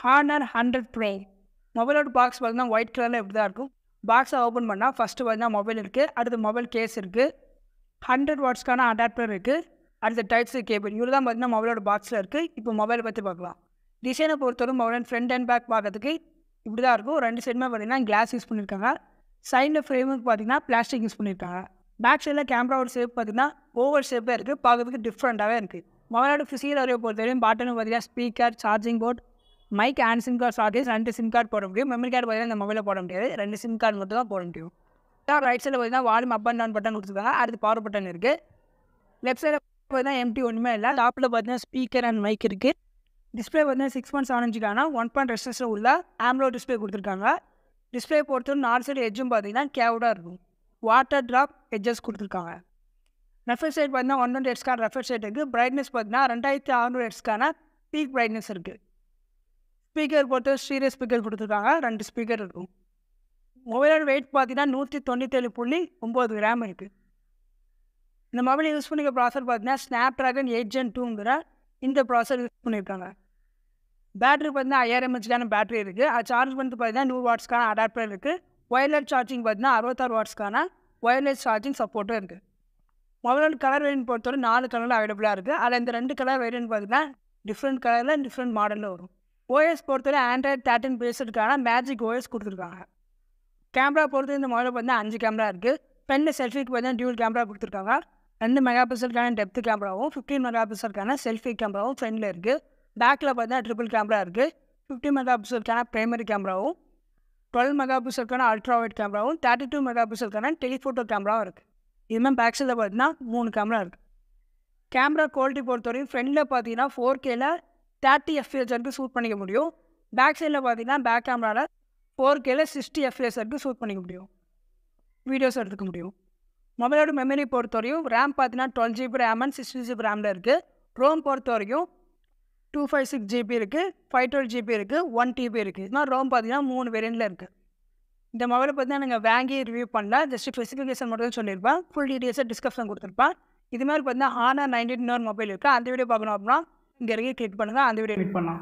Honor 100 Pro மொபைலோட box பார்த்தீங்கன்னா white கலரில் இப்படி தான் இருக்கும். பாக்ஸை ஓப்பன் பண்ணால் ஃபஸ்ட்டு பார்த்தீங்கன்னா மொபைல் இருக்குது, அடுத்து மொபைல் கேஸ் இருக்குது, 100 வாட்ஸ்க்கான அடாப்டர் இருக்குது, அடுத்து டைப் சி கேபிள். இவ்வளோ தான் பார்த்தீங்கன்னா மொபைலோட பாக்ஸில் இருக்குது. இப்போ மொபைலை பற்றி பார்க்கலாம். டிசைனை பொறுத்தவரை மொபைல் ஃப்ரண்ட் அண்ட் பேக் பார்க்கறதுக்கு இப்படி தான் இருக்கும். ரெண்டு சைடுமே பார்த்தீங்கன்னா கிளாஸ் யூஸ் பண்ணியிருக்காங்க. சைடில் ஃப்ரேமுக்கு பார்த்தீங்கன்னா பிளாஸ்டிக் யூஸ் பண்ணியிருக்காங்க. பேக் சைடில் கேமராவோட ஷேப் பார்த்தீங்கன்னா ஓவர் ஷேப்பாக இருக்குது, பார்க்கறதுக்கு டிஃப்ரெண்ட்டாகவே இருக்குது. மொபைலோட ஃபிசிக்கல் அறிவை பொறுத்தவரையும் பாட்டனு பார்த்தீங்கன்னா speaker, charging port, mic and sim card charges, 2 sim card போட முடியும். மெமரி கார்டு பார்த்தீங்கன்னா இந்த மொபைலில் போட முடியாது, 2 சிம் கார்டு மட்டும் தான் போட முடியும். ரைட் சைடில் பார்த்தீங்கன்னா volume up and down button கொடுத்துருக்காங்க, அடுத்து பவர் பட்டன் இருக்குது. லெஃப்ட் சைடில் பார்த்தீங்கன்னா எம்டி ஒன்றுமே இல்லை. டாப்பில் பார்த்தீங்கன்னா ஸ்பீக்கர் அண்ட் மைக் இருக்குது. டிஸ்பிளே பார்த்தீங்கன்னா 6.7 இன்ச்சுக்கான 1. ரெசிஸ்டர் உள்ள ஆம்லோ டிஸ்பிளே கொடுத்துருக்காங்க. டிஸ்பிளே பொறுத்தவரை 4 சைடு எட்ஜும் பார்த்தீங்கன்னா கேவ்டாக இருக்கும். வாட்டர் ட்ராப் எட்ஜஸ் கொடுத்துருக்காங்க. ரெஃப்ரெஷ் சைட் பார்த்தீங்கன்னா 120 ஹெர்ட்ஸ்க்கான ரெஃப்ரெஷ் ரேட் இருக்குது. பிரைட்னஸ் பார்த்தீங்கன்னா 2600 ஹெர்ட்ஸ்க்கான பீக் பிரைட்னஸ் இருக்குது. ஸ்பீக்கர் பொறுத்த ஸ்டீரியோ ஸ்பீக்கர் கொடுத்துருக்காங்க, 2 ஸ்பீக்கர் இருக்கும். மொபைலோட வெயிட் பார்த்தீங்கன்னா 197.9 கிராம் இருக்குது. இந்த மொபைல் யூஸ் பண்ணிக்க ப்ராசர் பார்த்தீங்கன்னா ஸ்னாப்ட்ராகன் 8 Gen 2ங்கிற இந்த ப்ராசர் யூஸ் பண்ணியிருக்காங்க. பேட்டரி பார்த்தீங்கன்னா 5000 mAhக்கான பேட்டரி இருக்குது. அது சார்ஜ் பண்ணிட்டு பார்த்தீங்கன்னா 100 வாட்ஸ்க்கான அடாப்டர் இருக்குது. ஒயர்லெஸ் சார்ஜிங் பார்த்தீங்கன்னா 66 வாட்ஸ்க்கான ஒயர்லெஸ் சார்ஜிங் சப்போர்ட்டும் இருக்குது. மொபைலோட கலர் வேரியன்ட் பொறுத்தவரை 4 கலரில் அவைலபிளாக இருக்குது. அதில் இந்த 2 கலர் வேரியன்ட் பார்த்தீங்கன்னா டிஃப்ரெண்ட் கலரில் டிஃப்ரெண்ட் மாடலில் வரும். ஓஎஸ் பொறுத்தவரை Android 13 பேஸ்டுக்கான மேஜிக் ஓஎஸ் கொடுத்துருக்காங்க. கேமரா பொறுத்தவரை இந்த மொபைலில் பார்த்தீங்கன்னா 5 கேமரா இருக்குது. ஃப்ரண்ட் செல்ஃபிக்கு பார்த்தீங்கன்னா டியூல் கேமரா கொடுத்துருக்காங்க. 2 மெகா பிக்சலுக்கான டெப்த் கேமராவும் 15 மெகா பிக்சலுக்கான செல்ஃபி கேமராவும் ஃப்ரண்டில் இருக்குது. பேக்கில் பார்த்தீங்கன்னா ட்ரிபிள் கேமரா இருக்குது. 50 மெகா பிக்சலுக்கான பிரைமரி கேமராவும் 12 மெகா பிக்சலுக்கான அல்ட்ரா வைட் கேமராவும் 32 மெகா பிக்சலுக்கான டெலிஃபோட்டோ கேமராவும் இருக்குது. இதுமாதிரி பேக் சைடில் பார்த்தீங்கன்னா 3 கேமரா இருக்குது. கேமரா குவாலிட்டி பொறுத்தவரையும் ஃப்ரண்டில் பார்த்தீங்கன்னா 4Kல 30 FPS வரைக்கும் ஷூட் பண்ணிக்க முடியும். பேக் சைடில் பார்த்தீங்கன்னா பேக் கேமராவில் 4Kல 60 FPS வரைக்கும் ஷூட் பண்ணிக்க முடியும், வீடியோஸ் எடுத்துக்க முடியும். மொபைலோட மெமரி பொறுத்தவரையும் ரேம் பார்த்தீங்கன்னா 12 GB ரேம் அண்ட் 60 GB ரேமில் இருக்குது. ரோம் பொறுத்த வரைக்கும் 256 GB இருக்குது, 512 GB இருக்குது, 1 TB இருக்குது. இதுமாதிரி ரோம் பார்த்தீங்கன்னா 3 வேரியண்ட்டில் இருக்குது. இந்த மொபைலை பார்த்தீங்கன்னா நீங்கள் வாங்கி ரிவ்யூ பண்ணல, ஜஸ்ட் ஸ்பெசிஃபிகேஷன் மட்டும் தான் சொல்லியிருப்பேன். ஃபுல் டீட்டெயில்ஸை டிஸ்கிரிப்ஷன் கொடுத்துருப்பேன். இது மாதிரி பார்த்தீங்கன்னா Honor 19 இன்னொரு மொபைல் இருக்குது. அந்த வீடியோ பார்க்கணும் அப்படின்னா இங்கே இறங்கி கிளிக் பண்ணுங்கள், அந்த வீடியோ கிளிக் பண்ணலாம்.